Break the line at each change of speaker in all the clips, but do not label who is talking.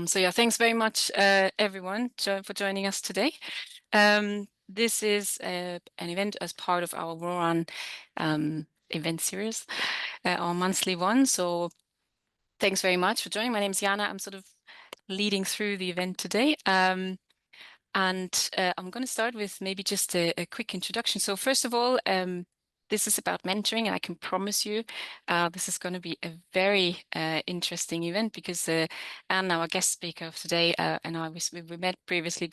So yeah, thanks very much, everyone, for joining us today. This is an event as part of our Roran event series, our monthly one. So thanks very much for joining. My name's Jana. I'm sort of leading through the event today. And I'm going to start with maybe just a quick introduction. So first of all, this is about mentoring, and I can promise you this is going to be a very interesting event because Anne, our guest speaker of today, and we met previously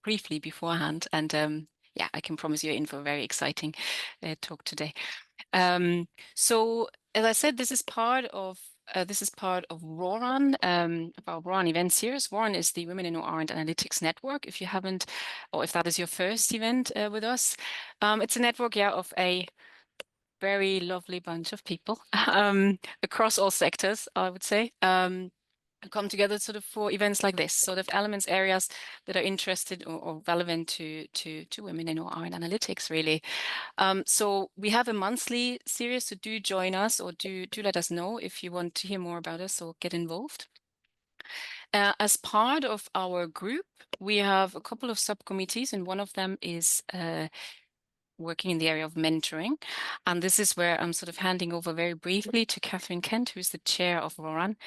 briefly beforehand, and yeah, I can promise you in for a very exciting talk today. So as I said, this is part of Roran, of our Roran event series. Roran is the Women in OR and Analytics network. If you haven't, or if that is your first event with us, it's a network, yeah, of a very lovely bunch of people across all sectors, I would say. Come together sort of for events like this, sort of elements, areas that are interested or relevant to women in OR and analytics, really. So we have a monthly series, so do join us or do let us know if you want to hear more about us or get involved. As part of our group, we have a couple of subcommittees, and one of them is working in the area of mentoring. And this is where I'm sort of handing over very briefly to Catherine Kent, who's the chair of Roran.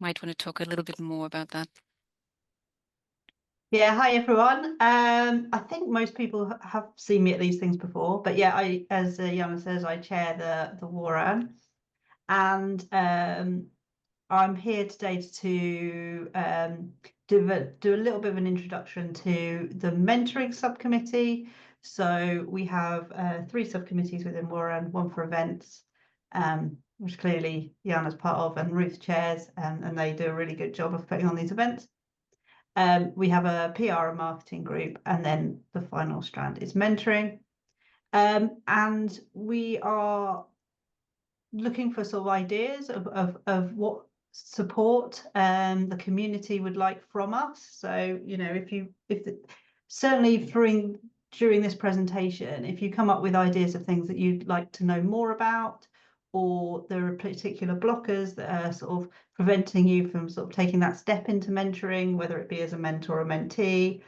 Might want to talk a little bit more about that.
Yeah, hi everyone. I think most people have seen me at these things before, but yeah, as Jana says, I chair the WARAN, and I'm here today to do a little bit of an introduction to the mentoring subcommittee. So we have 3 subcommittees within WARAN, one for events, which clearly Jana's part of, and Ruth chairs, and they do a really good job of putting on these events. We have a PR and marketing group, and then the final strand is mentoring. And we are looking for sort of ideas of what support the community would like from us. So, you know, certainly during this presentation, if you come up with ideas of things that you'd like to know more about, or there are particular blockers that are sort of preventing you from sort of taking that step into mentoring, whether it be as a mentor or mentee,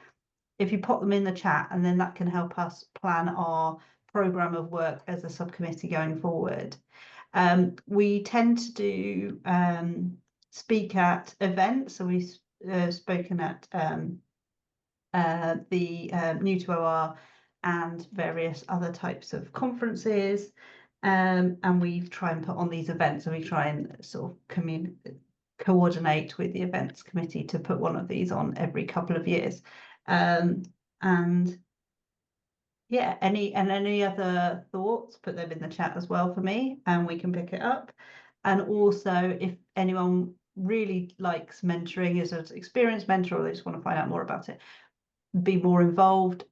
if you pop them in the chat, and then that can help us plan our program of work as a subcommittee going forward. We tend to do speak at events, so we've spoken at the New to OR and various other types of conferences, and we try and put on these events, and we try and sort of coordinate with the events committee to put one of these on every couple of years. And yeah, any other thoughts, put them in the chat as well for me, and we can pick it up. And also, if anyone really likes mentoring, is an experienced mentor, or they just want to find out more about it, be more involved,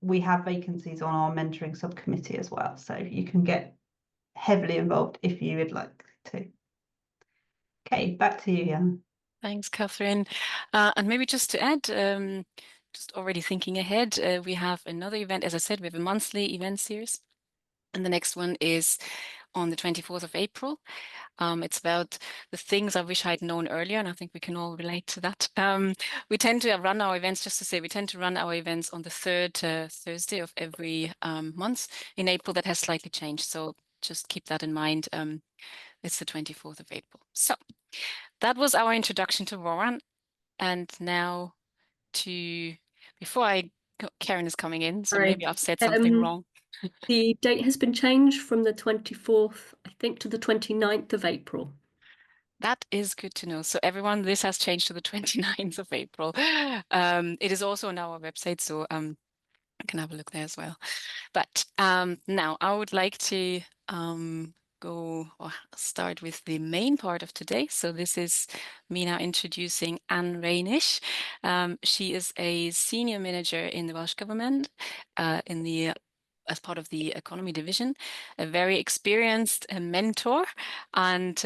we have vacancies on our mentoring subcommittee as well, so you can get heavily involved if you would like to. Okay, back to you, Jan.
Thanks, Catherine. And maybe just to add, just already thinking ahead, we have another event. As I said, we have a monthly event series, and the next one is on the 24th of April. It's about the things I wish I'd known earlier, and I think we can all relate to that. We tend to run our events, just to say, we tend to run our events on the third Thursday of every month. In April, that has slightly changed, so just keep that in mind. It's the 24th of April. So that was our introduction to Roran. And now before Karen is coming in, so maybe I've said something wrong.
The date has been changed from the 24th, I think, to the 29th of April.
That is good to know. So everyone, this has changed to the 29th of April. It is also on our website, so you can have a look there as well. But now I would like to go or start with the main part of today. So this is me now introducing Anne Reinisch. She is a senior manager in the Welsh government as part of the economy division, a very experienced mentor, and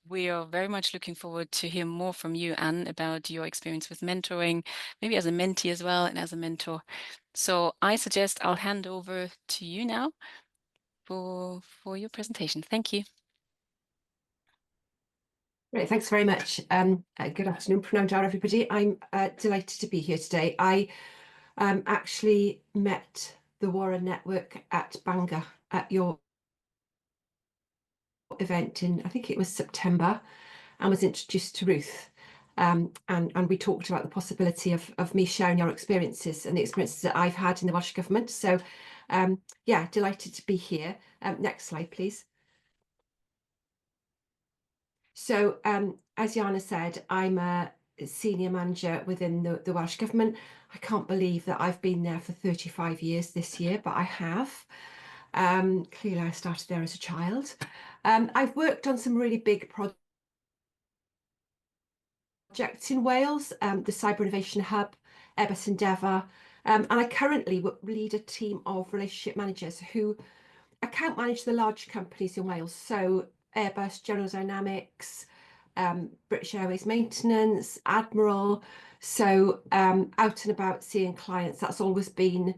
we are very much looking forward to hear more from you, Anne, about your experience with mentoring, maybe as a mentee as well and as a mentor. So I suggest I'll hand over to you now for your presentation. Thank you.
Great, thanks very much. Good afternoon, Pnawn da, everybody. I'm delighted to be here today. I actually met the Warren Network at Bangor at your event in, I think it was September, and was introduced to Ruth. And we talked about the possibility of me sharing your experiences and the experiences that I've had in the Welsh Government. So yeah, delighted to be here. Next slide, please. So as Jana said, I'm a senior manager within the Welsh Government. I can't believe that I've been there for 35 years this year, but I have. Clearly I started there as a child. I've worked on some really big projects in Wales, the Cyber Innovation Hub, Airbus Endeavour, and I currently lead a team of relationship managers who account manage the large companies in Wales. So Airbus, General Dynamics, British Airways Maintenance, Admiral. So out and about seeing clients, that's always been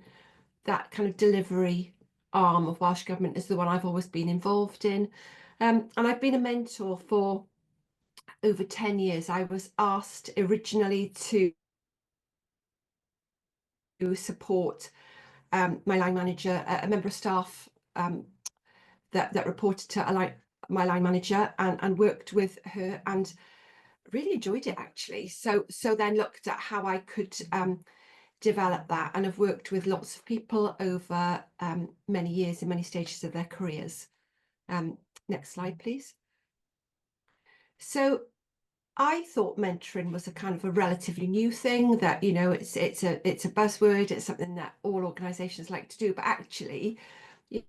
that kind of delivery arm of Welsh Government is the one I've always been involved in. And I've been a mentor for over 10 years. I was asked originally to support my line manager, a member of staff that reported to my line manager, and worked with her and really enjoyed it actually. So then looked at how I could develop that, and have worked with lots of people over many years in many stages of their careers. Next slide, please. So I thought mentoring was a kind of a relatively new thing, that, you know, it's a buzzword, it's something that all organizations like to do, but actually, you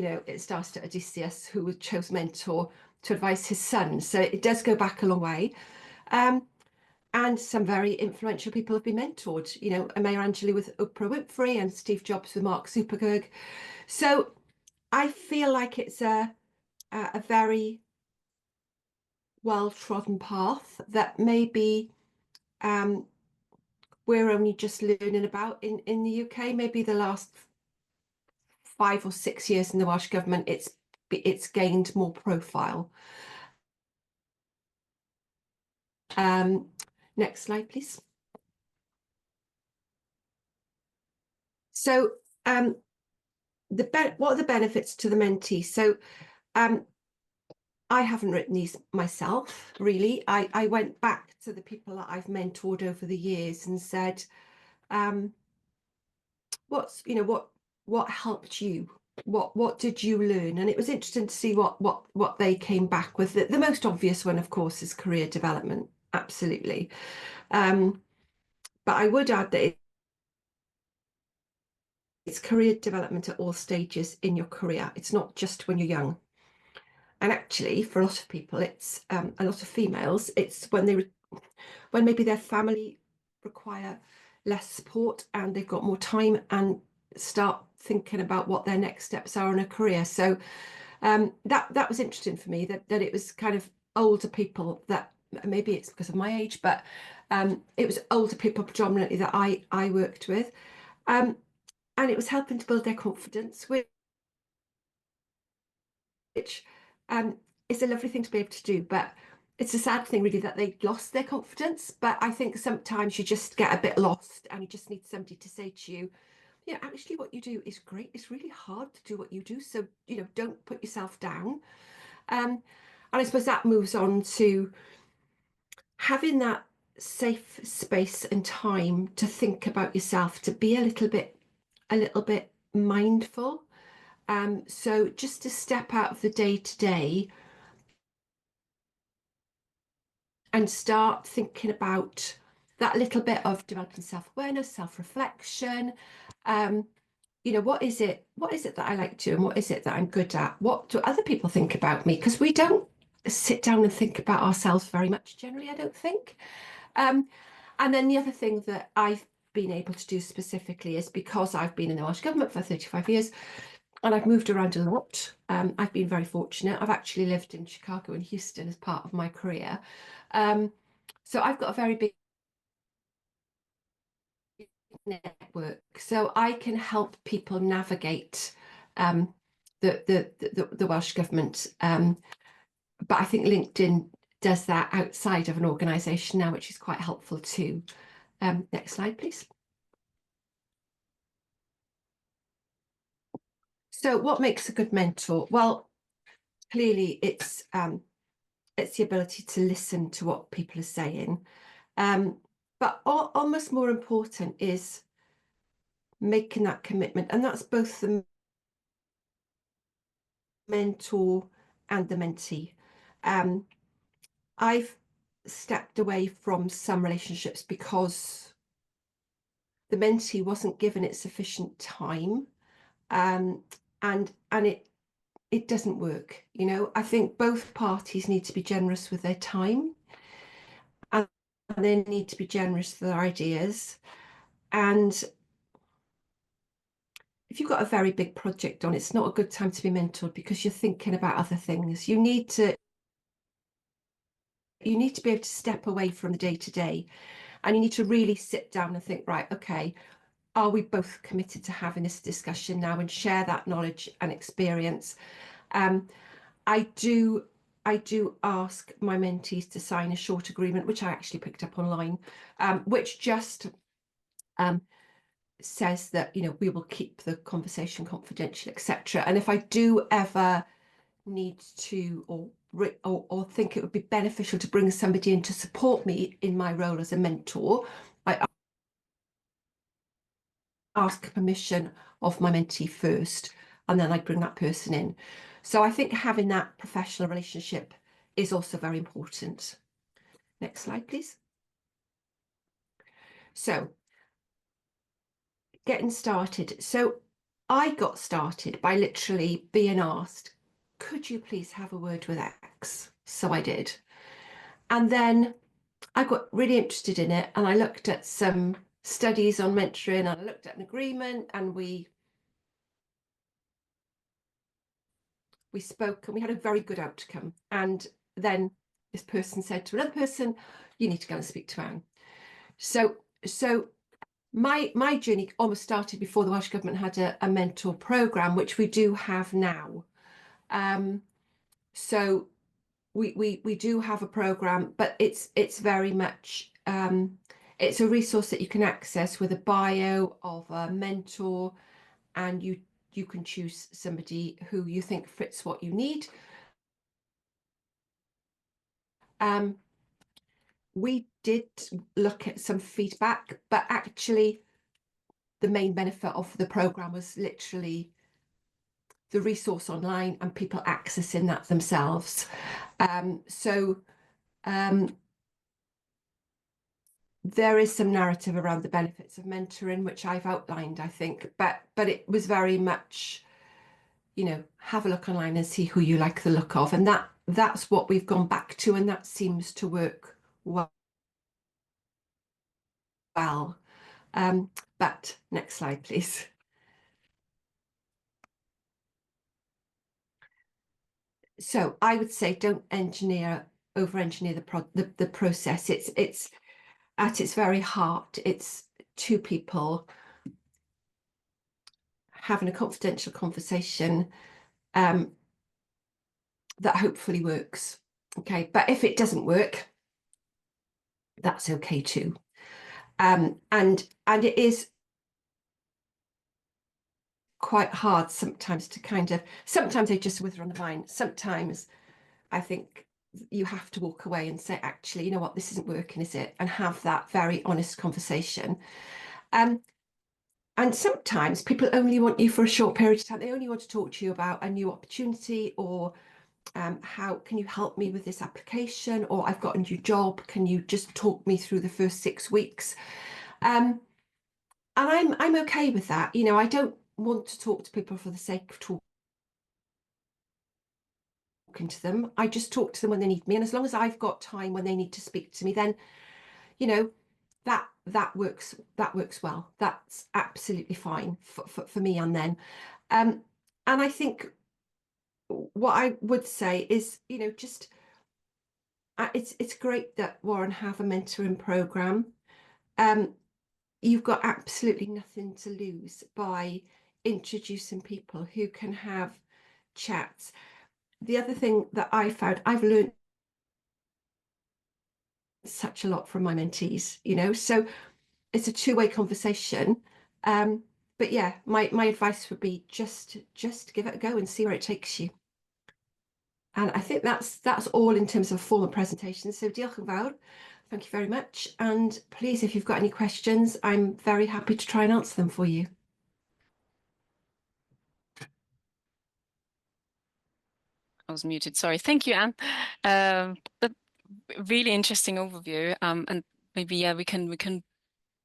know, it started at Odysseus, who chose mentor to advise his son. So it does go back a long way. And some very influential people have been mentored, you know, Maya Angelou with Oprah Winfrey and Steve Jobs with Mark Zuckerberg. So I feel like it's a very well-trodden path that maybe we're only just learning about in the UK. Maybe the last 5 or 6 years in the Welsh Government, it's gained more profile. Next slide, please. So what are the benefits to the mentee? So I haven't written these myself, really. I went back to the people that I've mentored over the years and said, what helped you? What did you learn? And it was interesting to see what they came back with. The most obvious one, of course, is career development. Absolutely. But I would add that it's career development at all stages in your career. It's not just when you're young. And actually, for a lot of people, it's a lot of females, it's when maybe their family require less support and they've got more time and start thinking about what their next steps are in a career. So that was interesting for me, that it was kind of older people, that maybe it's because of my age, but it was older people predominantly that I worked with, and it was helping to build their confidence, which is a lovely thing to be able to do, but it's a sad thing really that they lost their confidence. But I think sometimes you just get a bit lost and you just need somebody to say to you, yeah, actually what you do is great. It's really hard to do what you do. So, you know, don't put yourself down. And I suppose that moves on to having that safe space and time to think about yourself, to be a little bit mindful. So just to step out of the day-to-day and start thinking about that little bit of developing self-awareness, self-reflection. You know, what is it that I like to do, and what is it that I'm good at? What do other people think about me? Because we don't sit down and think about ourselves very much generally, I don't think. And then the other thing that I've been able to do specifically is, because I've been in the Welsh Government for 35 years and I've moved around a lot. I've been very fortunate. I've actually lived in Chicago and Houston as part of my career. So I've got a very big network, so I can help people navigate the Welsh Government but I think LinkedIn does that outside of an organisation now, which is quite helpful too. Next slide, please. So what makes a good mentor? Well, clearly it's the ability to listen to what people are saying. But almost more important is making that commitment. And that's both the mentor and the mentee. I've stepped away from some relationships because the mentee wasn't given it sufficient time. And it doesn't work. You know, I think both parties need to be generous with their time, and they need to be generous with their ideas. And if you've got a very big project on, it's not a good time to be mentored because you're thinking about other things. You need to be able to step away from the day-to-day, and you need to really sit down and think, right, okay, are we both committed to having this discussion now and share that knowledge and experience? I do ask my mentees to sign a short agreement, which I actually picked up online, which just says that, you know, we will keep the conversation confidential, etc. And if I do ever need to or think it would be beneficial to bring somebody in to support me in my role as a mentor, I ask permission of my mentee first, and then I bring that person in. So I think having that professional relationship is also very important. Next slide, please. So getting started. So I got started by literally being asked, could you please have a word with X? So I did. And then I got really interested in it, and I looked at some studies on mentoring, and I looked at an agreement, and we spoke, and we had a very good outcome. And then this person said to another person, you need to go and speak to Anne. So my journey almost started before the Welsh Government had a mentor programme, which we do have now. So we do have a programme, but it's very much it's a resource that you can access with a bio of a mentor, and you can choose somebody who you think fits what you need. We did look at some feedback, but actually the main benefit of the programme was literally the resource online and people accessing that themselves. There is some narrative around the benefits of mentoring, which I've outlined, I think, but it was very much, you know, have a look online and see who you like the look of, and that's what we've gone back to, and that seems to work well. But next slide, please. So I would say don't over-engineer the process. It's at its very heart, it's two people having a confidential conversation that hopefully works. Okay, but if it doesn't work, that's okay too. And it is quite hard sometimes to sometimes they just wither on the vine. Sometimes I think you have to walk away and say, actually, you know what, this isn't working, is it? And have that very honest conversation. And sometimes people only want you for a short period of time. They only want to talk to you about a new opportunity, or how can you help me with this application, or I've got a new job, can you just talk me through the first 6 weeks? And I'm okay with that. You know, I don't want to talk to people for the sake of talking to them. I just talk to them when they need me, and as long as I've got time when they need to speak to me, then, you know, that works well. That's absolutely fine for me and them. And I think what I would say is, you know, just it's great that Warren have a mentoring program. You've got absolutely nothing to lose by introducing people who can have chats. the other thing that I found, I've learned such a lot from my mentees, you know, so it's a two-way conversation. But yeah, my advice would be just give it a go and see where it takes you. And I think that's all in terms of formal presentation. So diolch yn fawr. Thank you very much. And please, if you've got any questions, I'm very happy to try and answer them for you.
I was muted. Sorry. Thank you, Anne. But really interesting overview. And maybe yeah, we can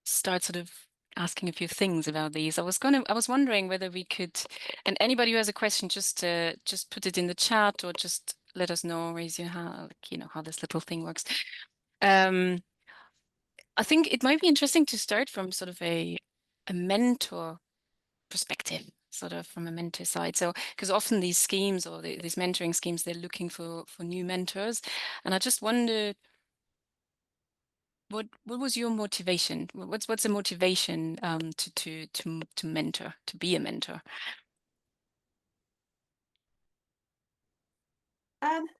start sort of asking a few things about these. I was wondering whether we could, and anybody who has a question, just put it in the chat or just let us know, raise your hand, like, you know, how this little thing works. I think it might be interesting to start from sort of a mentor perspective, sort of from a mentor side. So, because often these schemes or these mentoring schemes, they're looking for new mentors, and I just wondered, what was your motivation? What's the motivation to mentor, to be a mentor?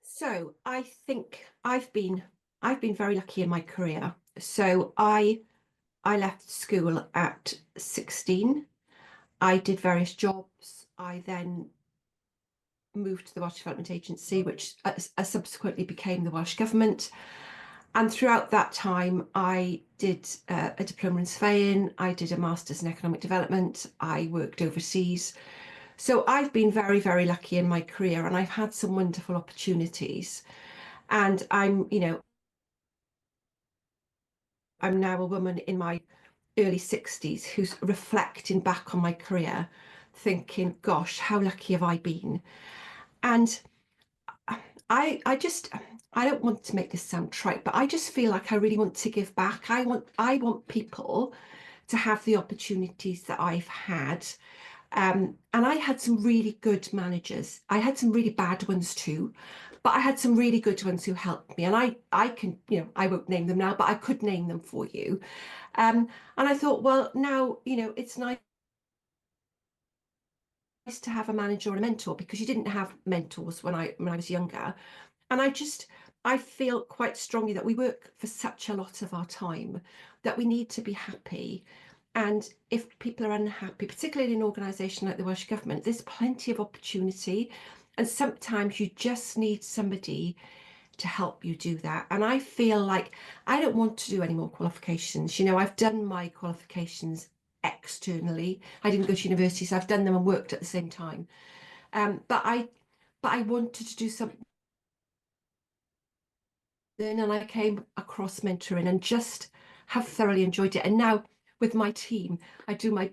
So I think I've been very lucky in my career. So I left school at 16. I did various jobs. I then moved to the Welsh Development Agency, which subsequently became the Welsh Government. And throughout that time, I did a diploma in surveying. I did a master's in economic development. I worked overseas. So I've been very, very lucky in my career, and I've had some wonderful opportunities. And I'm now a woman in my early 60s who's reflecting back on my career, thinking, gosh, how lucky have I been? And I don't want to make this sound trite, but I just feel like I really want to give back. I want people to have the opportunities that I've had. And I had some really good managers. I had some really bad ones too, but I had some really good ones who helped me. And I can, you know, I won't name them now, but I could name them for you. And I thought, well, now, you know, it's nice to have a manager or a mentor, because you didn't have mentors when I was younger. And I feel quite strongly that we work for such a lot of our time that we need to be happy. And if people are unhappy, particularly in an organisation like the Welsh Government, there's plenty of opportunity. And sometimes you just need somebody to help you do that. And I feel like I don't want to do any more qualifications. You know, I've done my qualifications externally. I didn't go to university, so I've done them and worked at the same time. But I wanted to do something. And I came across mentoring and just have thoroughly enjoyed it. And now with my team, I do my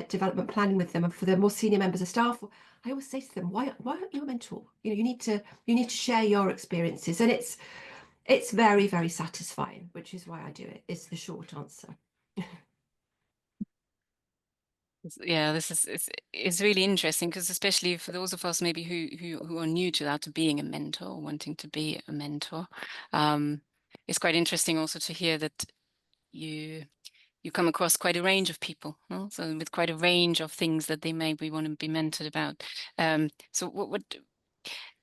development planning with them, and for the more senior members of staff, I always say to them, why aren't you a mentor? You know, you need to share your experiences, and it's very, very satisfying, which is why I do it. It's the short answer.
Yeah, this is really interesting, because especially for those of us maybe who are new to that, to being a mentor, wanting to be a mentor, it's quite interesting also to hear that you come across quite a range of people, no? So with quite a range of things that they maybe want to be mentored about. So what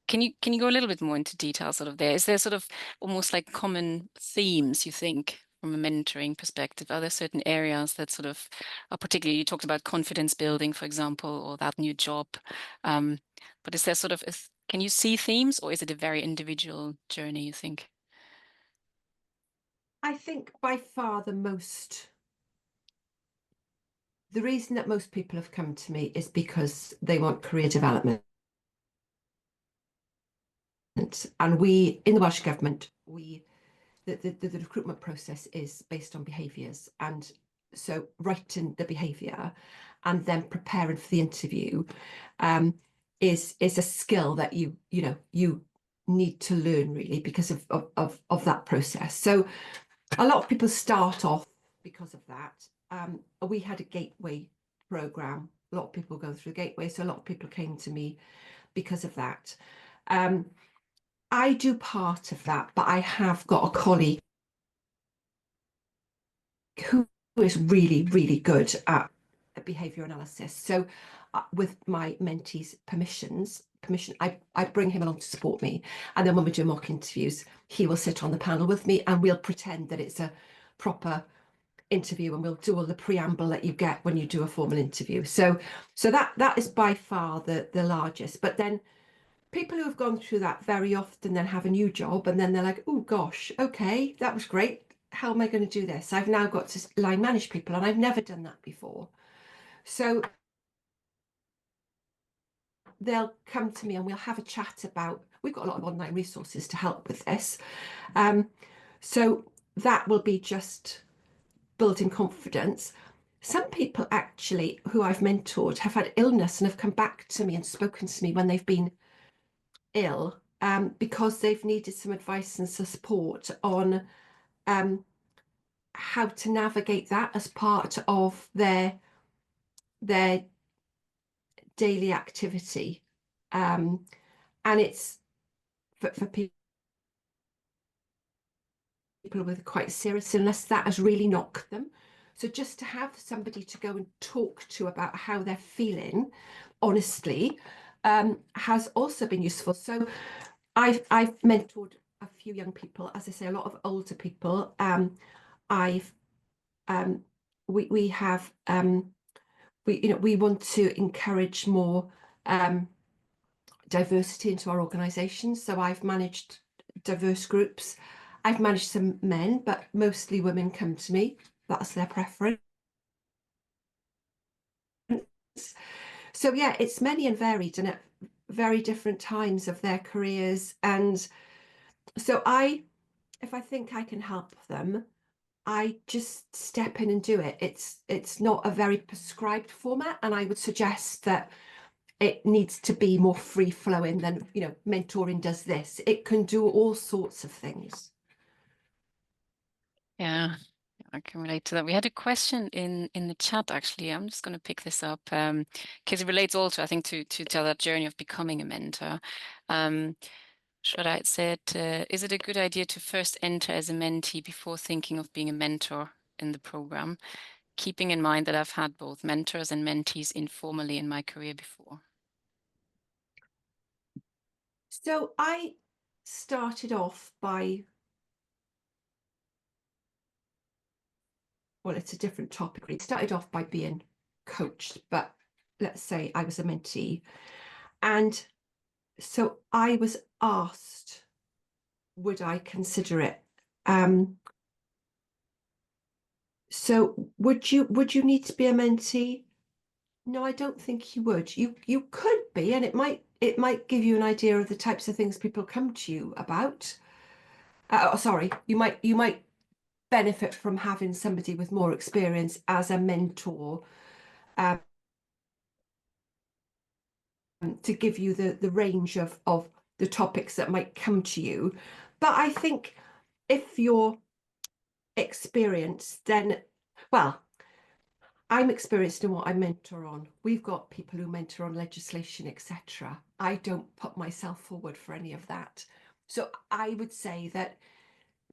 can you go a little bit more into detail sort of there? Is there sort of almost like common themes, you think, from a mentoring perspective? Are there certain areas that sort of are particularly, you talked about confidence building, for example, or that new job. But is there sort of, can you see themes, or is it a very individual journey, you think?
I think by far the reason that most people have come to me is because they want career development. And we, in the Welsh Government, the recruitment process is based on behaviours. And so writing the behaviour and then preparing for the interview is a skill that you need to learn, really, because of that process. So a lot of people start off because of that. We had a gateway programme. A lot of people go through gateway, so a lot of people came to me because of that. I do part of that, but I have got a colleague who is really, really good at behaviour analysis. So with my mentee's permission, I bring him along to support me. And then when we do mock interviews, he will sit on the panel with me and we'll pretend that it's a proper interview, and we'll do all the preamble that you get when you do a formal interview. So that is by far the largest. But then people who have gone through that very often then have a new job, and then they're like, oh gosh, okay, that was great. How am I going to do this? I've now got to line manage people, and I've never done that before. So they'll come to me and we'll have a chat about, we've got a lot of online resources to help with this. So that will be just building confidence. Some people actually who I've mentored have had illness and have come back to me and spoken to me when they've been ill, because they've needed some advice and support on how to navigate that as part of their daily activity. And it's for people with quite serious illness that has really knocked them. So just to have somebody to go and talk to about how they're feeling honestly has also been useful. So I've mentored a few young people, as I say, a lot of older people. We want to encourage more diversity into our organisations. So I've managed diverse groups. I've managed some men, but mostly women come to me. That's their preference. So yeah, it's many and varied and at very different times of their careers. And so if I think I can help them, I just step in and do it. It's not a very prescribed format, and I would suggest that it needs to be more free flowing than, mentoring does this. It can do all sorts of things.
Yeah, I can relate to that. We had a question in the chat, actually. I'm just going to pick this up because it relates also, I think, to that journey of becoming a mentor. Shraddha said, is it a good idea to first enter as a mentee before thinking of being a mentor in the program, keeping in mind that I've had both mentors and mentees informally in my career before?
So I started off by, well, it's a different topic. I started off by being coached, but let's say I was a mentee. And so I was asked, would I consider it? So would you need to be a mentee? No, I don't think you would. You could be, and it might give you an idea of the types of things people come to you about. Sorry, you might benefit from having somebody with more experience as a mentor, to give you the range of the topics that might come to you. But I think if you're experienced, then, well, I'm experienced in what I mentor on. We've got people who mentor on legislation, etc. I don't put myself forward for any of that. So I would say that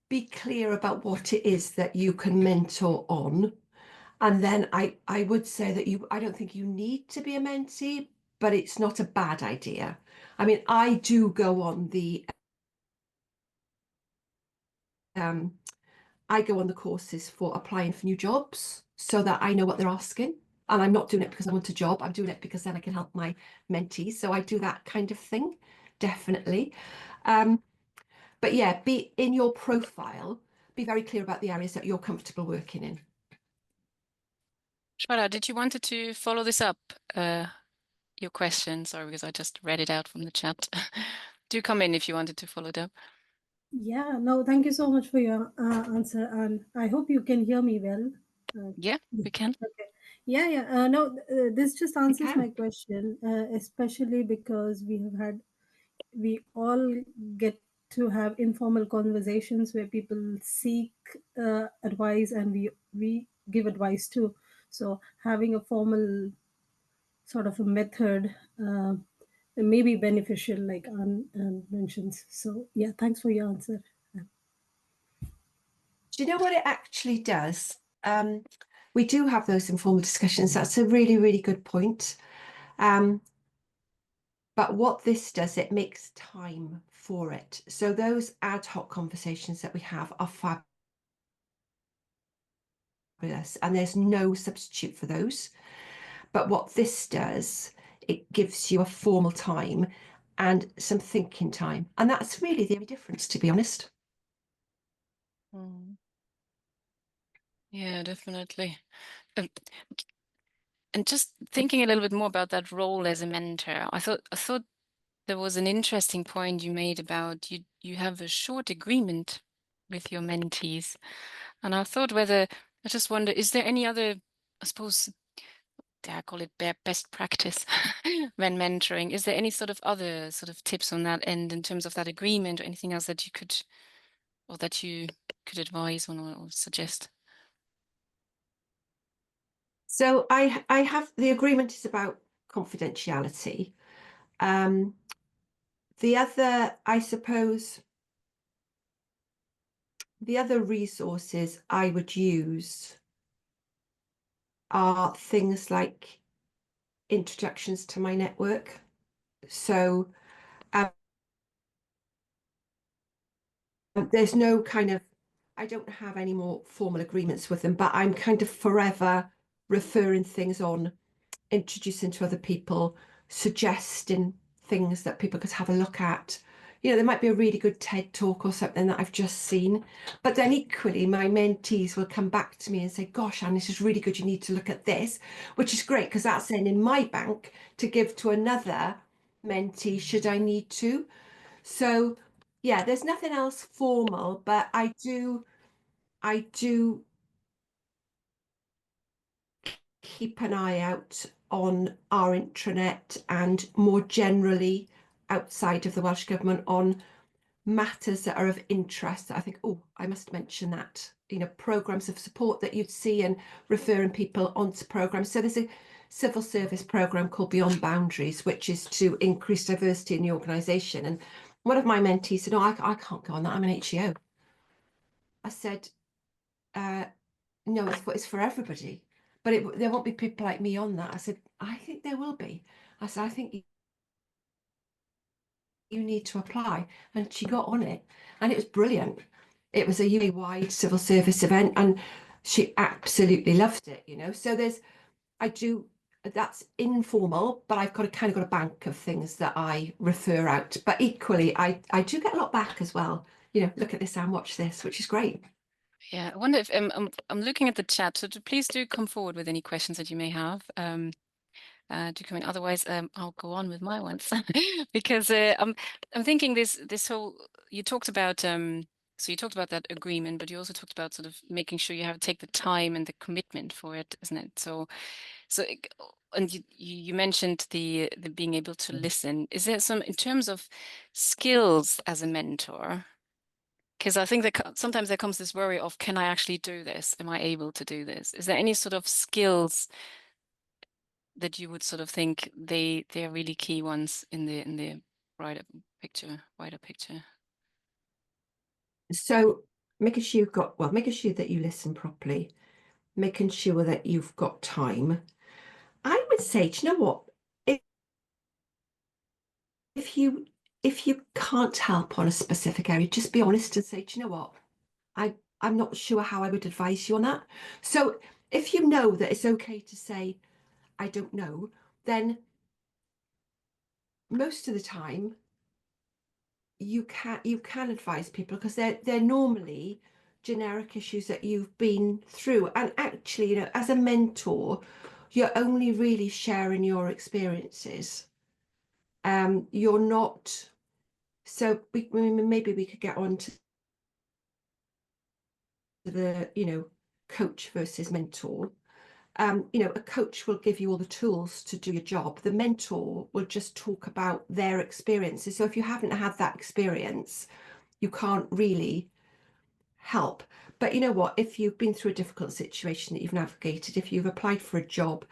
be clear about what it is that you can mentor on. And then I would say that I don't think you need to be a mentee, but it's not a bad idea. I mean, I do go on the courses for applying for new jobs so that I know what they're asking. And I'm not doing it because I want a job. I'm doing it because then I can help my mentees. So I do that kind of thing, definitely. But yeah, be in your profile, be very clear about the areas that you're comfortable working in.
Shraddha, did you wanted to follow this up? Your question, sorry, because I just read it out from the chat. Do come in if you wanted to follow it up.
Yeah, no, thank you so much for your answer, and I hope you can hear me well.
Yeah, we can.
Okay. Yeah. No, this just answers
can.
my question, especially because we all get to have informal conversations where people seek advice, and we give advice too. So having a formal sort of a method may be beneficial, like Anne mentions. So yeah, thanks for your answer.
Do you know what it actually does? We do have those informal discussions. That's a really, really good point. But what this does, it makes time for it. So those ad hoc conversations that we have are fabulous, and there's no substitute for those. But what this does, it gives you a formal time and some thinking time. And that's really the only difference, to be honest.
Yeah, definitely. Um, And just thinking a little bit more about that role as a mentor, I thought there was an interesting point you made about you have a short agreement with your mentees. And I just wonder, is there any other, I suppose, dare I call it best practice when mentoring? Is there any sort of other sort of tips on that end in terms of that agreement or anything else that you could advise on or suggest?
So I have, the agreement is about confidentiality. The other, I suppose, the other resources I would use are things like introductions to my network. So there's no kind of, I don't have any more formal agreements with them, but I'm kind of forever referring things on, introducing to other people, suggesting things that people could have a look at. You know, there might be a really good TED talk or something that I've just seen, but then equally my mentees will come back to me and say, gosh, Anne, this is really good, you need to look at this, which is great because that's then in my bank to give to another mentee should I need to. So yeah, there's nothing else formal, but I do keep an eye out on our intranet and more generally outside of the Welsh Government on matters that are of interest. I think, oh, I must mention that, you know, programmes of support that you'd see and referring people onto programmes. So there's a civil service programme called Beyond Boundaries, which is to increase diversity in the organisation. And one of my mentees said, oh, I can't go on that, I'm an HEO. I said, no, it's for everybody, but there won't be people like me on that. I said, I think there will be. I said, I think you need to apply. And she got on it and it was brilliant. It was a UK-wide civil service event and she absolutely loved it, you know. So that's informal, but I've kind of got a bank of things that I refer out. But equally, I do get a lot back as well. You know, look at this and watch this, which is great.
Yeah, I wonder if I'm looking at the chat, so please do come forward with any questions that you may have. Do come in. Otherwise, I'll go on with my ones because I'm thinking this whole you talked about so you talked about that agreement, but you also talked about sort of making sure you have to take the time and the commitment for it, isn't it? And you mentioned the being able to listen. Is there some in terms of skills as a mentor? Because I think that sometimes there comes this worry of, can I actually do this? Am I able to do this? Is there any sort of skills that you would sort of think they're really key ones in the wider picture?
So making sure that you listen properly, making sure that you've got time. I would say, do you know what? If you can't help on a specific area, just be honest and say, do you know what? I'm not sure how I would advise you on that. So if you know that it's okay to say, I don't know, then most of the time you can advise people because they're normally generic issues that you've been through. And actually, you know, as a mentor, you're only really sharing your experiences. You're not. So maybe we could get on to the, you know, coach versus mentor. You know, a coach will give you all the tools to do your job. The mentor will just talk about their experiences. So if you haven't had that experience, you can't really help. But you know what? If you've been through a difficult situation that you've navigated, if you've applied for a job,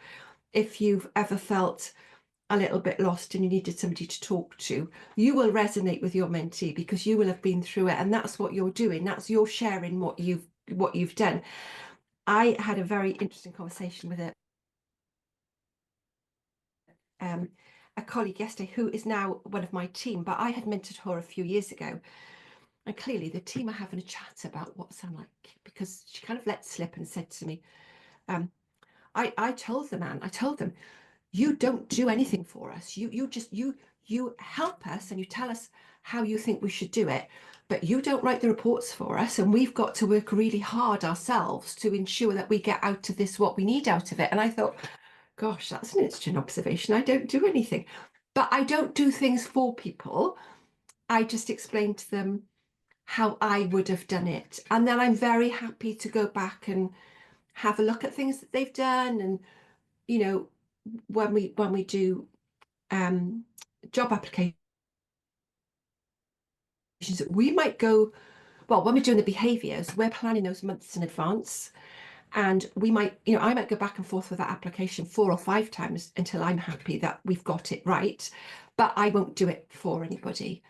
if you've ever felt a little bit lost and you needed somebody to talk to, you will resonate with your mentee because you will have been through it, and that's what you're doing. That's you're sharing what you've done. I had a very interesting conversation with a colleague yesterday who is now one of my team, but I had mentored her a few years ago. And clearly the team are having a chat about what's I'm like, because she kind of let slip and said to me, I told them, you don't do anything for us. You help us and you tell us how you think we should do it, but you don't write the reports for us, and we've got to work really hard ourselves to ensure that we get out of this what we need out of it. And I thought, gosh, that's an interesting observation. I don't do anything, but I don't do things for people. I just explain to them how I would have done it. And then I'm very happy to go back and have a look at things that they've done. And, you know, when we do job applications, we might go, well, when we're doing the behaviours, we're planning those months in advance. And we might, you know, I might go back and forth with that application 4 or 5 times until I'm happy that we've got it right. But I won't do it for anybody.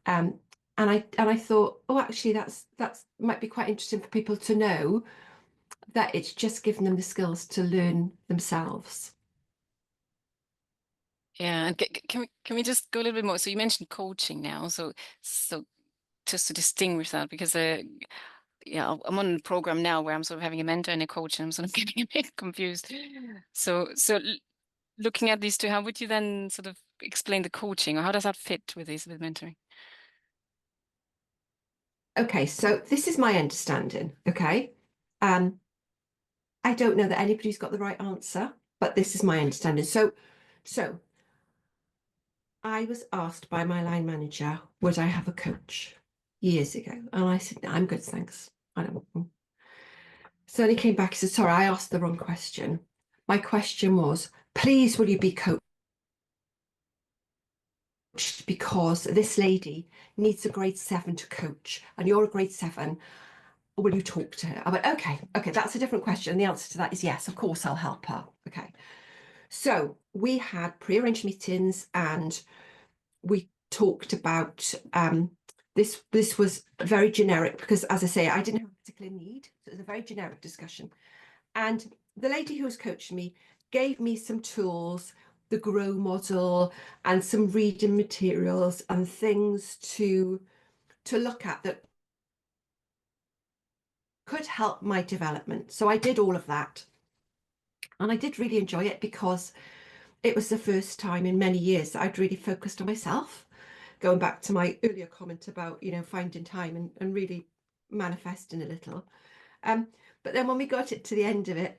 And I thought, oh, actually, that's might be quite interesting for people to know, that it's just giving them the skills to learn themselves.
Yeah, and can we just go a little bit more? So you mentioned coaching now, so just to distinguish that, because yeah, I'm on a program now where I'm sort of having a mentor and a coach, and I'm sort of getting a bit confused. So looking at these two, how would you then sort of explain the coaching, or how does that fit with this, with mentoring?
Okay, so this is my understanding. Okay, I don't know that anybody's got the right answer, but this is my understanding. So I was asked by my line manager, would I have a coach, years ago? And I said, no, I'm good, thanks. I don't want one. So then he came back, he said, sorry, I asked the wrong question. My question was, please, will you be coached? Because this lady needs a grade 7 to coach, and you're a grade 7. Will you talk to her? I went, okay, that's a different question. And the answer to that is yes, of course, I'll help her. Okay. So we had pre-arranged meetings, and we talked about this was very generic, because, as I say, I didn't have a particular need. So it was a very generic discussion. And the lady who was coaching me gave me some tools, the GROW model, and some reading materials and things to look at that could help my development. So I did all of that. And I did really enjoy it, because it was the first time in many years that I'd really focused on myself, going back to my earlier comment about, you know, finding time and really manifesting a little. But then when we got it to the end of it,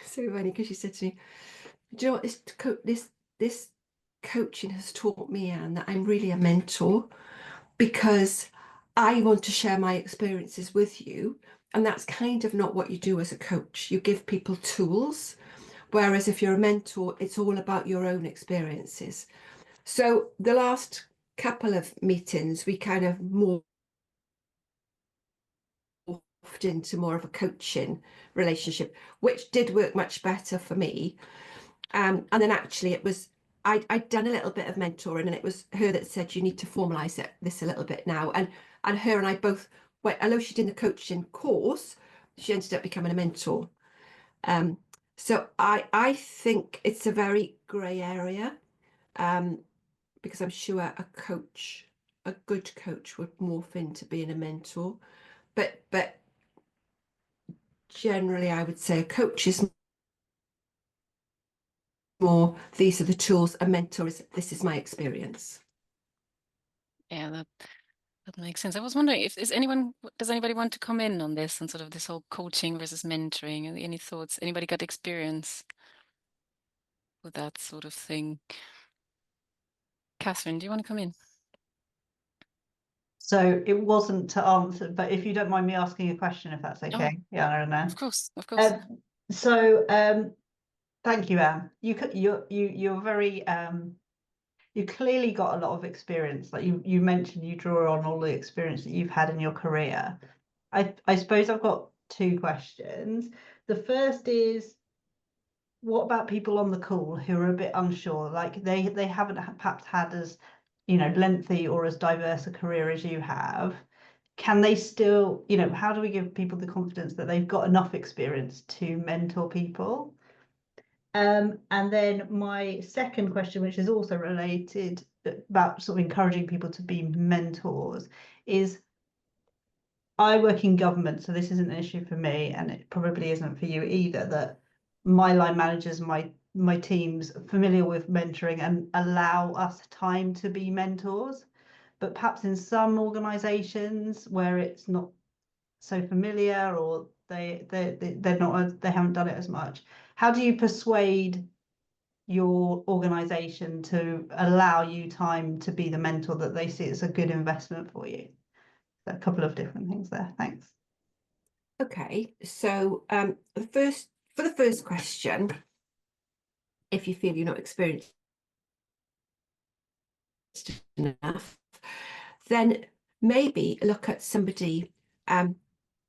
so funny, because she said to me, do you know what, this coaching has taught me, Anne, that I'm really a mentor, because I want to share my experiences with you. And that's kind of not what you do as a coach. You give people tools, whereas if you're a mentor, it's all about your own experiences. So the last couple of meetings, we kind of morphed into more of a coaching relationship, which did work much better for me. And then actually it was, I'd done a little bit of mentoring, and it was her that said, you need to formalize this a little bit now. And her and I both went, although she did the coaching course, she ended up becoming a mentor. So I think it's a very grey area, because I'm sure a good coach would morph into being a mentor. But generally, I would say a coach is more, these are the tools. A mentor is, this is my experience.
Yeah, that makes sense. I was wondering if does anybody want to come in on this, and sort of this whole coaching versus mentoring? Any thoughts? Anybody got experience with that sort of thing? Catherine, do you want to come in?
So it wasn't to answer, but if you don't mind me asking a question, if that's okay, Jana and Anne.
Of course, of course.
Thank you, Anne. You're very you clearly got a lot of experience. Like you mentioned, you draw on all the experience that you've had in your career. I suppose I've got 2 questions. The first is, what about people on the call who are a bit unsure? Like they haven't perhaps had as, you know, lengthy or as diverse a career as you have. Can they still, you know, how do we give people the confidence that they've got enough experience to mentor people? And then my second question, which is also related about sort of encouraging people to be mentors, is I work in government, so this isn't an issue for me, and it probably isn't for you either, that my line managers, my teams are familiar with mentoring and allow us time to be mentors. But perhaps in some organizations where it's not so familiar, or they're not, they haven't done it as much, how do you persuade your organization to allow you time to be the mentor that they see as a good investment for you? So a couple of different things there. Thanks.
Okay, so for the first question, if you feel you're not experienced enough, then maybe look at somebody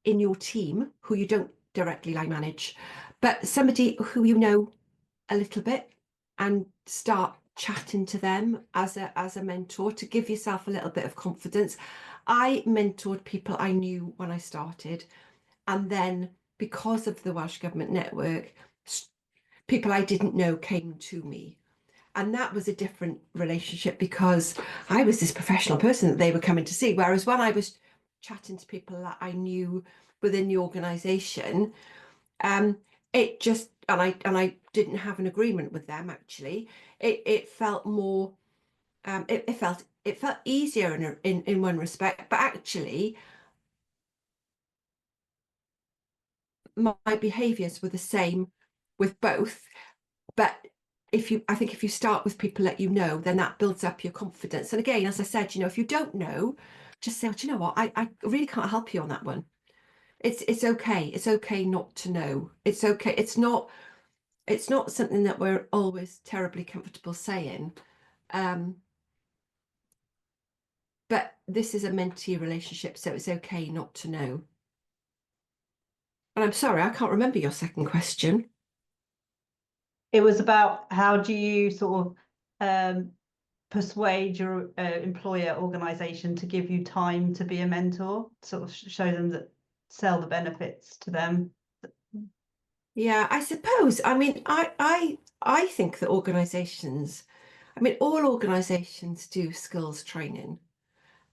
in your team who you don't directly line manage, but somebody who you know a little bit, and start chatting to them as a mentor to give yourself a little bit of confidence. I mentored people I knew when I started, and then because of the Welsh Government Network, people I didn't know came to me. And that was a different relationship because I was this professional person that they were coming to see. Whereas when I was chatting to people that I knew within the organisation, it just, and I didn't have an agreement with them actually. It felt more, it felt easier in one respect, but actually my behaviours were the same with both. But I think if you start with people that you know, then that builds up your confidence. And again, as I said, if you don't know, just say, do you know what, I really can't help you on that one. It's okay. It's okay not to know. It's okay. It's not something that we're always terribly comfortable saying. But this is a mentee relationship, so it's okay not to know. And I'm sorry, I can't remember your second question.
It was about how do you sort of persuade your employer organization to give you time to be a mentor, sort of show them that, sell the benefits to them.
Yeah, I suppose. I mean, I think that organisations, all organisations do skills training.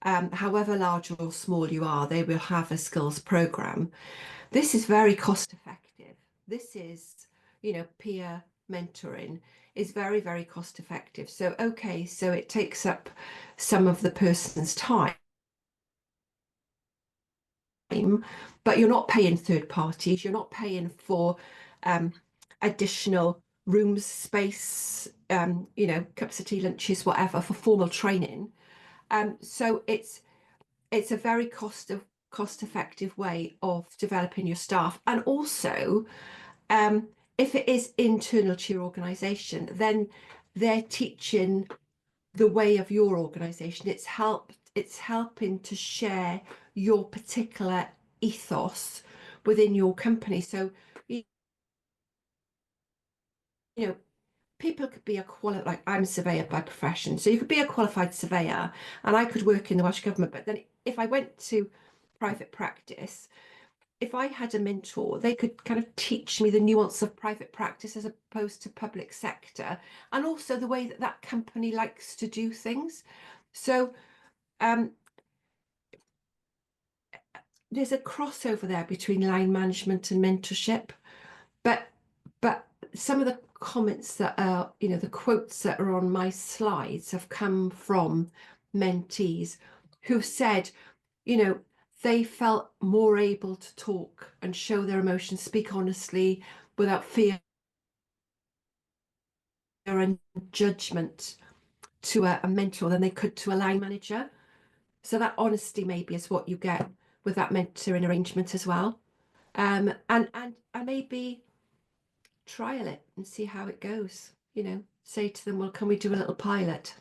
However large or small you are, they will have a skills programme. This is very cost effective. This is, peer mentoring is very, very cost effective. So, okay, so it takes up some of the person's time, but you're not paying third parties, you're not paying for additional rooms, space, cups of tea, lunches, whatever, for formal training. So it's a very cost effective way of developing your staff. And also, if it is internal to your organisation, then they're teaching the way of your organisation. It's helping to share your particular ethos within your company. So people could be like I'm a surveyor by profession, so you could be a qualified surveyor and I could work in the Welsh Government, but then if I went to private practice, if I had a mentor, they could kind of teach me the nuance of private practice as opposed to public sector, and also the way that company likes to do things. So there's a crossover there between line management and mentorship, but some of the comments that are, the quotes that are on my slides have come from mentees who said, they felt more able to talk and show their emotions, speak honestly without fear and judgment to a mentor than they could to a line manager. So that honesty maybe is what you get with that mentoring arrangement as well. And maybe trial it and see how it goes. Say to them, well, can we do a little pilot?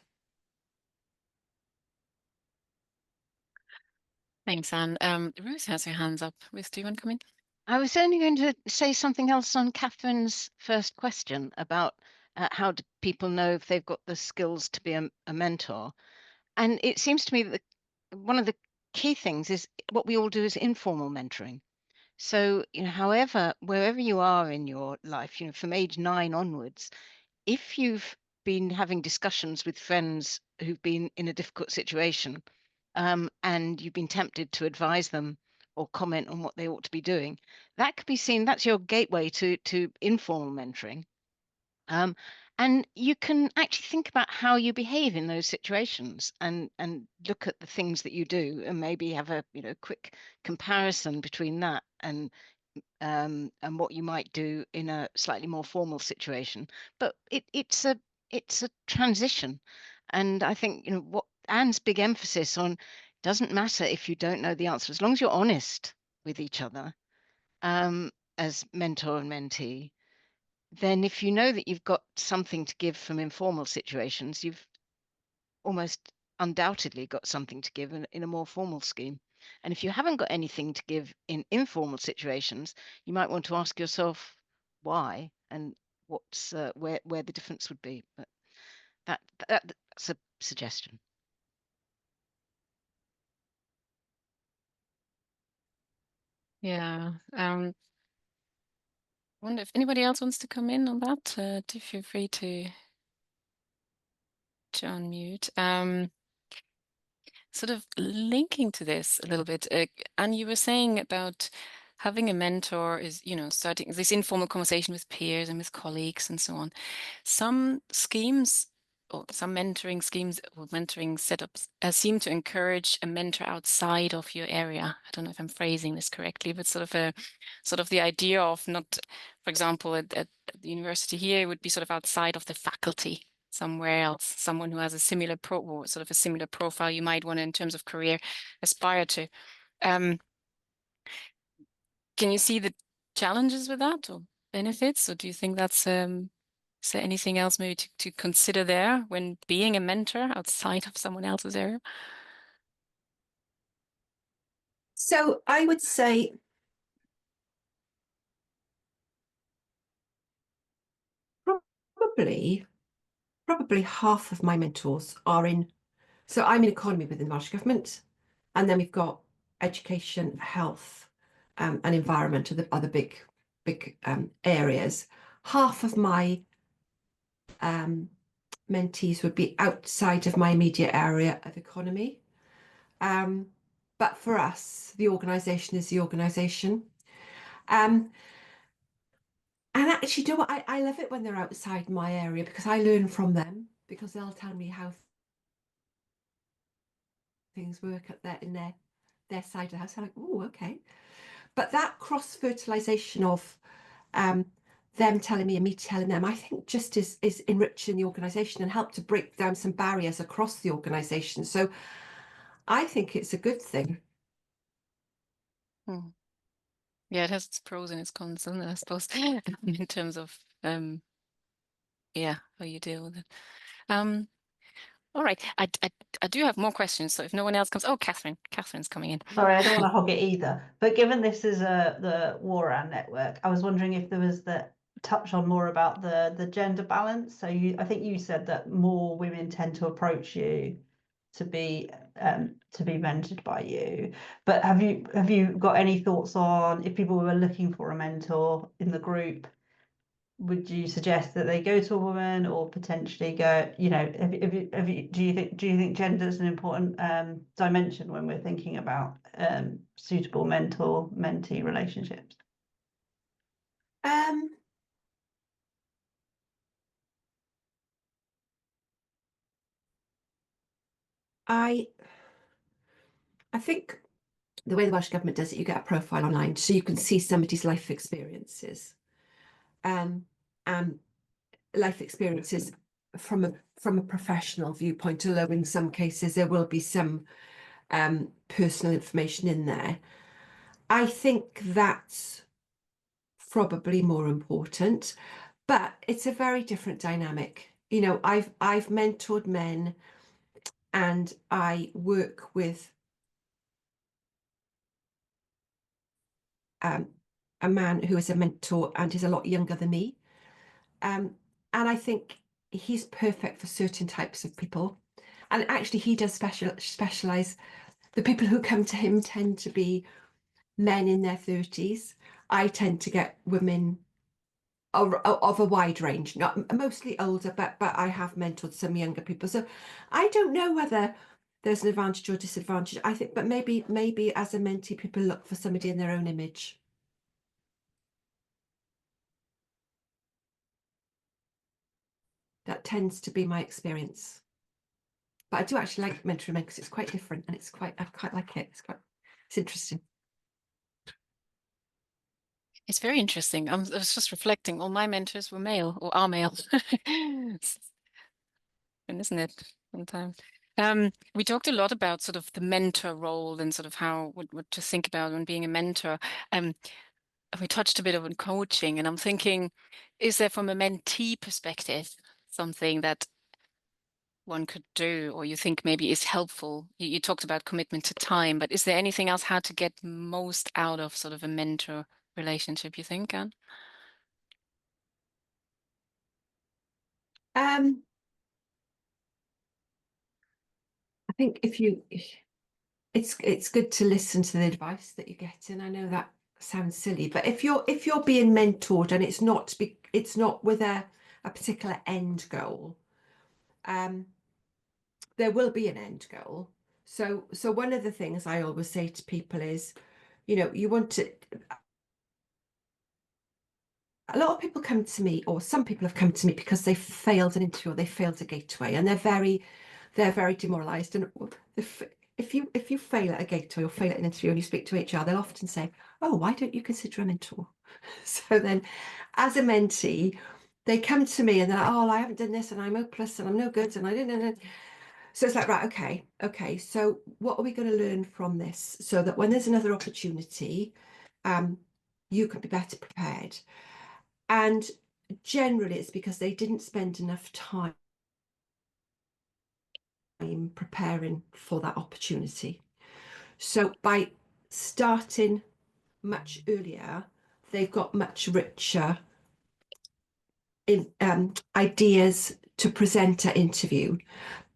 Thanks, Anne. Ruth has her hands up. Ruth, do you want to come in?
I was only going to say something else on Catherine's first question about how do people know if they've got the skills to be a mentor. And it seems to me that one of the key things is what we all do is informal mentoring. So, however, wherever you are in your life, from age 9 onwards, if you've been having discussions with friends who've been in a difficult situation, and you've been tempted to advise them or comment on what they ought to be doing, that could be seen, that's your gateway to informal mentoring. And you can actually think about how you behave in those situations, and look at the things that you do, and maybe have a quick comparison between that and what you might do in a slightly more formal situation. But it's a transition, and I think what Anne's big emphasis on, doesn't matter if you don't know the answer, as long as you're honest with each other, as mentor and mentee. Then if you know that you've got something to give from informal situations, you've almost undoubtedly got something to give in a more formal scheme. And if you haven't got anything to give in informal situations, you might want to ask yourself why, and what's where the difference would be. But that's a suggestion.
Yeah. I wonder if anybody else wants to come in on that. Do feel free to unmute. Sort of linking to this a little bit, and you were saying about having a mentor is, starting this informal conversation with peers and with colleagues and so on. Some schemes or some mentoring schemes or mentoring setups seem to encourage a mentor outside of your area. I don't know if I'm phrasing this correctly, but sort of the idea of not, for example, at the university here, it would be sort of outside of the faculty, somewhere else, someone who has a similar sort of a similar profile you might want to, in terms of career, aspire to. Can you see the challenges with that or benefits, or do you think that's is there anything else maybe to consider there when being a mentor outside of someone else's area?
So I would say probably half of my mentors are in. So I'm in economy within the Welsh Government, and then we've got education, health, and environment are the other big areas. Half of my mentees would be outside of my immediate area of economy. But for us, the organisation is the organisation. And actually, do you know what? I love it when they're outside my area, because I learn from them, because they'll tell me how things work in their side of the house. I'm like, oh, okay. But that cross-fertilization of them telling me and me telling them, I think just is enriching the organisation and help to break down some barriers across the organisation. So I think it's a good thing.
Yeah, it has its pros and its cons, doesn't it, I suppose, in terms of how you deal with it. All right, I do have more questions, so if no one else comes, oh, Catherine's coming in.
Sorry, I don't want to hog it either. But given this is the WARAN network, I was wondering if there was touch on more about the gender balance. So I think you said that more women tend to approach you to be mentored by you. But have you got any thoughts on, if people were looking for a mentor in the group, would you suggest that they go to a woman, or potentially go, do you think gender is an important dimension when we're thinking about suitable mentor-mentee relationships?
I think the way the Welsh Government does it, you get a profile online, so you can see somebody's life experiences, and life experiences from a professional viewpoint. Although in some cases there will be some personal information in there. I think that's probably more important, but it's a very different dynamic. I've mentored men, and I work with a man who is a mentor and is a lot younger than me. And I think he's perfect for certain types of people. And actually he does specialize. The people who come to him tend to be men in their 30s. I tend to get women of a wide range, not mostly older, but I have mentored some younger people. So I don't know whether there's an advantage or disadvantage. I think, but maybe as a mentee, people look for somebody in their own image. That tends to be my experience. But I do actually like mentoring men because it's quite different and I quite like it. It's interesting.
It's very interesting. I was just reflecting. All my mentors were male or are male. And isn't it sometimes? We talked a lot about sort of the mentor role and sort of how what to think about when being a mentor. And we touched a bit on coaching, and I'm thinking, is there from a mentee perspective something that one could do, or you think maybe is helpful? You talked about commitment to time, but is there anything else how to get most out of sort of a mentor relationship, you think, Anne?
I think it's good to listen to the advice that you get, and I know that sounds silly, but if you're being mentored and it's not with a particular end goal, there will be an end goal. So one of the things I always say to people is, you want to. A lot of people come to me, or some people have come to me because they failed an interview or they failed a gateway, and they're very demoralised. And if you fail at a gateway or fail at an interview and you speak to HR, they'll often say, "Oh, why don't you consider a mentor?" So then, as a mentee, they come to me and they're like, "Oh, I haven't done this, and I'm hopeless, and I'm no good, and I didn't." So it's like, right, okay. So what are we going to learn from this so that when there's another opportunity, you can be better prepared? And generally it's because they didn't spend enough time preparing for that opportunity. So by starting much earlier, they've got much richer ideas to present at interview,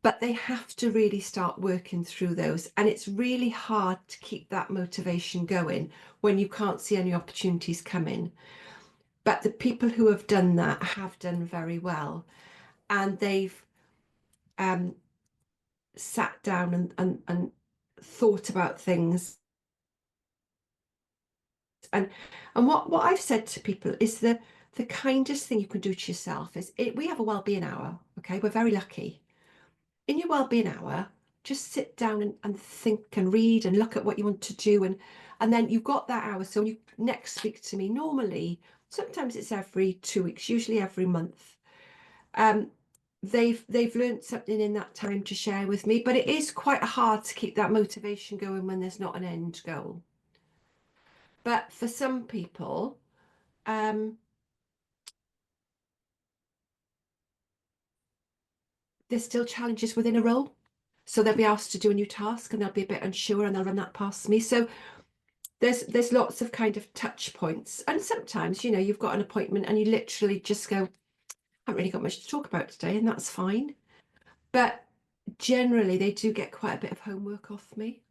but they have to really start working through those. And it's really hard to keep that motivation going when you can't see any opportunities coming. But the people who have done that have done very well, and they've sat down and thought about things. And what I've said to people is the kindest thing you can do to yourself is we have a wellbeing hour. Okay, we're very lucky. In your wellbeing hour, just sit down and think and read and look at what you want to do, and then you've got that hour. So when you next speak to me, normally sometimes it's every 2 weeks, usually every month. They've learned something in that time to share with me, but it is quite hard to keep that motivation going when there's not an end goal. But for some people, there's still challenges within a role. So they'll be asked to do a new task and they'll be a bit unsure and they'll run that past me. So there's lots of kind of touch points. And sometimes, you've got an appointment and you literally just go, I haven't really got much to talk about today, and that's fine. But generally they do get quite a bit of homework off me.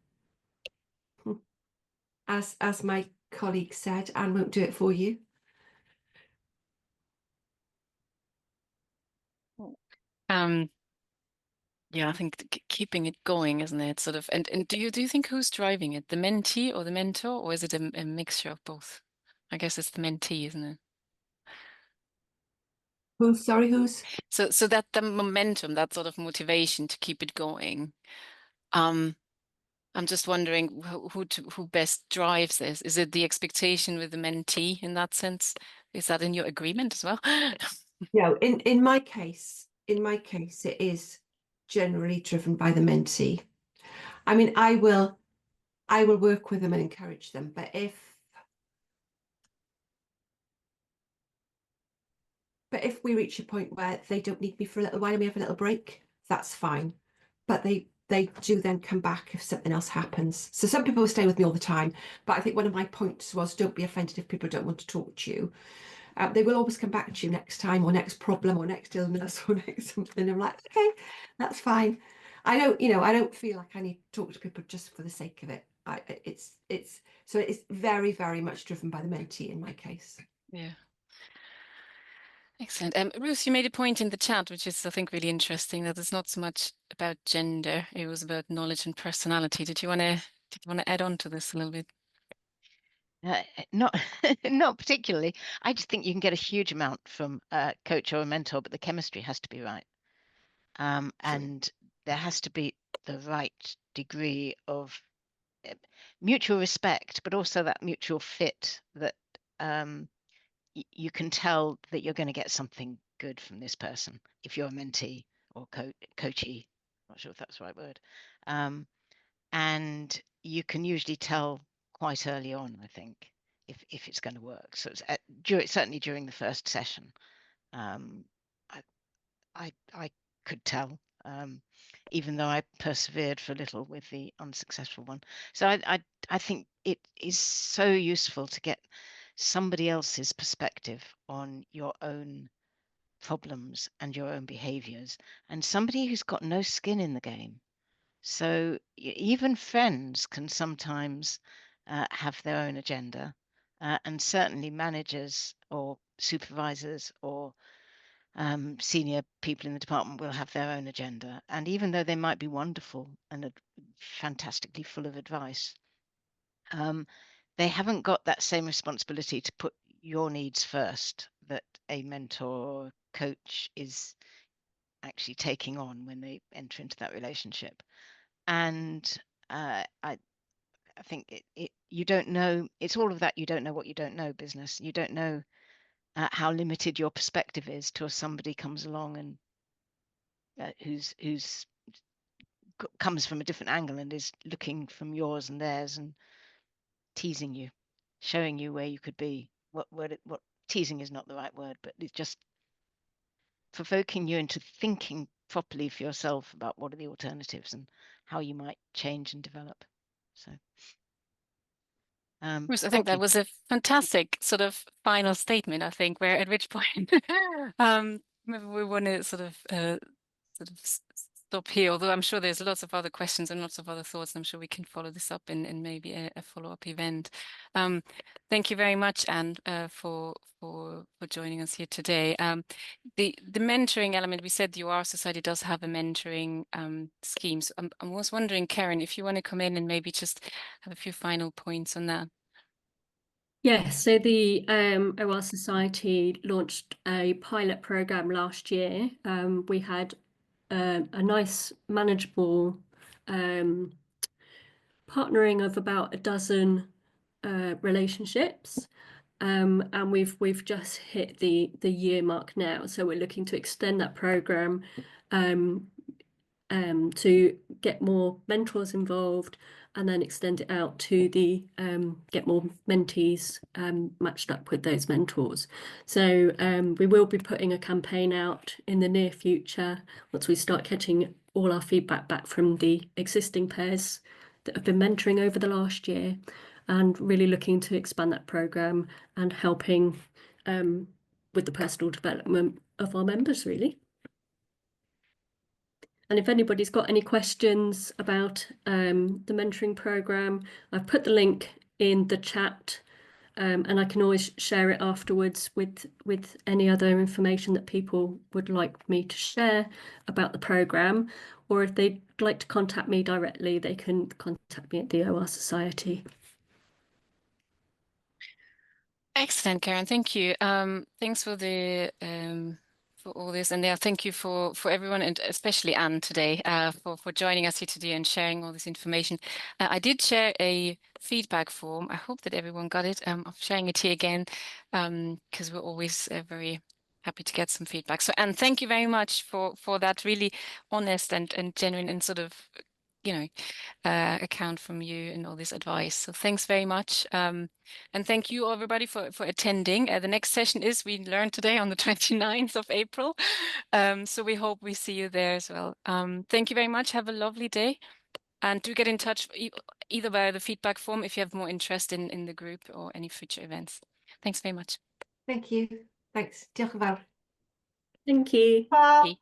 As my colleague said, Anne won't do it for you.
Yeah, I think keeping it going, isn't it? Sort of, and do you think who's driving it, the mentee or the mentor, or is it a mixture of both? I guess it's the mentee, isn't it?
Who's?
So that the momentum, that sort of motivation to keep it going. I'm just wondering who best drives this. Is it the expectation with the mentee in that sense? Is that in your agreement as well?
No, in my case, it is generally driven by the mentee. I mean, I will work with them and encourage them, but if we reach a point where they don't need me for a little while and we have a little break, that's fine. But they do then come back if something else happens. So some people will stay with me all the time, but I think one of my points was, don't be offended if people don't want to talk to you. They will always come back to you next time, or next problem, or next illness, or next something. I'm like, okay, that's fine. I don't feel like I need to talk to people just for the sake of it. it's very, very much driven by the mentee in my case.
Yeah. Excellent. Ruth, you made a point in the chat, which is, I think, really interesting, that it's not so much about gender, it was about knowledge and personality. Did you want to add on to this a little bit?
Not not particularly. I just think you can get a huge amount from a coach or a mentor, but the chemistry has to be right. And there has to be the right degree of mutual respect, but also that mutual fit that you can tell that you're going to get something good from this person if you're a mentee or coachee. Not sure if that's the right word. And you can usually tell quite early on, I think, if it's going to work. So it's certainly during the first session. I could tell, even though I persevered for a little with the unsuccessful one. So I think it is so useful to get somebody else's perspective on your own problems and your own behaviors, and somebody who's got no skin in the game. So even friends can sometimes have their own agenda, and certainly managers or supervisors or senior people in the department will have their own agenda. And even though they might be wonderful and fantastically full of advice, they haven't got that same responsibility to put your needs first that a mentor or coach is actually taking on when they enter into that relationship. And I think you don't know, it's all of that you don't know what you don't know business. You don't know how limited your perspective is till somebody comes along and who's comes from a different angle and is looking from yours and theirs and teasing you, showing you where you could be. What teasing is not the right word, but it's just provoking you into thinking properly for yourself about what are the alternatives and how you might change and develop. So
Bruce, I think that was a fantastic sort of final statement, I think, where at which point maybe we want to sort of stop here, although I'm sure there's lots of other questions and lots of other thoughts. I'm sure we can follow this up in maybe a follow-up event. Thank you very much, Anne, for joining us here today. The mentoring element, we said the OR Society does have a mentoring scheme. So I was wondering, Karen, if you want to come in and maybe just have a few final points on that.
Yes, so the OR Society launched a pilot program last year. We had a nice, manageable partnering of about a dozen relationships, and we've just hit the year mark now. So we're looking to extend that program to get more mentors involved, and then extend it out to the get more mentees matched up with those mentors. So we will be putting a campaign out in the near future once we start getting all our feedback back from the existing pairs that have been mentoring over the last year, and really looking to expand that program and helping with the personal development of our members, really. And if anybody's got any questions about the mentoring program, I've put the link in the chat, and I can always share it afterwards with any other information that people would like me to share about the program. Or if they'd like to contact me directly, they can contact me at the OR Society.
Excellent, Karen. Thank you. Thanks for the for all this, and yeah, thank you for everyone, and especially Anne today, for joining us here today and sharing all this information. I did share a feedback form. I hope that everyone got it. I'm sharing it here again because we're always very happy to get some feedback. So, Anne, thank you very much for that really honest and genuine and sort of, you know, account from you and all this advice. So thanks very much. And thank you everybody for attending. The next session is, we learned today, on the 29th of April. So we hope we see you there as well. Thank you very much. Have a lovely day. And do get in touch either via the feedback form if you have more interest in the group or any future events. Thanks very much.
Thank you. Thanks. Diolch yn fawr.
Thank you.
Bye.